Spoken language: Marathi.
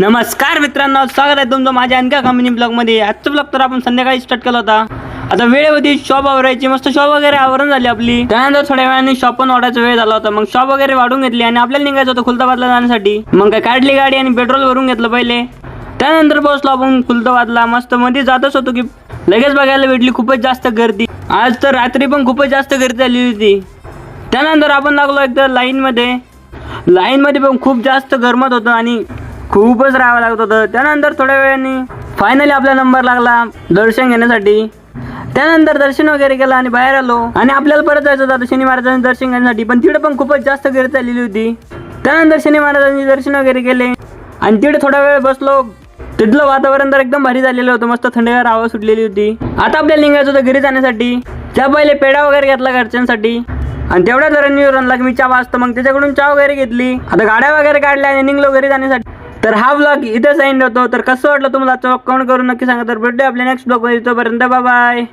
नमस्कार मित्रांनो, स्वागत आहे तुमचं माझ्या आणखी कंपनी ब्लॉगमध्ये। आजचा ब्लॉग तर आपण संध्याकाळी स्टार्ट केला होता। आता वेळेवरती शॉप आवरायची, मस्त शॉप वगैरे आवरून झाली आपली। त्यानंतर थोड्या वेळाने शॉप पण वाढायचा वेळ झाला होता। मग शॉप वगैरे वाढून घेतली आणि आपल्याला निघायचं होतं खुलताबादला जाण्यासाठी। मग काय काढली गाडी आणि पेट्रोल भरून घेतलं पहिले। त्यानंतर पोहोचलो आपण खुलताबादला। मस्त मध्ये जातच होतो की लगेच बघायला भेटली खूपच जास्त गर्दी। आज तर रात्री पण खूपच जास्त गर्दी झाली होती। त्यानंतर आपण लागलो एकदा लाईनमध्ये पण खूप जास्त गरमत होतं आणि खूपच राहावं लागत होतं। त्यानंतर थोड्या वेळाने फायनली आपला नंबर लागला दर्शन घेण्यासाठी। त्यानंतर दर्शन वगैरे केलं आणि बाहेर आलो आणि आपल्याला परत जायचं होतं शनी महाराजांचं दर्शन घेण्यासाठी, पण तिकडे पण खूपच जास्त गर्दी झालेली होती। त्यानंतर शनी महाराजांचे दर्शन वगैरे केले आणि तिकडे थोडा वेळ बसलो। तिथलं वातावरण तर एकदम भारी झालेलं होतं, मस्त थंडगार हवा सुटलेली होती। आता आपल्याला निघायचं होतं घरी जाण्यासाठी। त्या पहिले पेढा वगैरे घेतला घरच्यांसाठी आणि तेवढ्या रणवीर आणला की मी चहा वाजतो, मग त्याच्याकडून चहा वगैरे घेतली। आता गाड्या वगैरे काढल्या आणि निघलो घरी जाण्यासाठी। तर हा ब्लॉग इथेच एंड होतो। तर कसं वाटलं तुम्हाला कमेंट करून नक्की सांगा। तर भेटूया आपल्या नेक्स्ट ब्लॉग मध्ये, तोपर्यंत बाय बाय।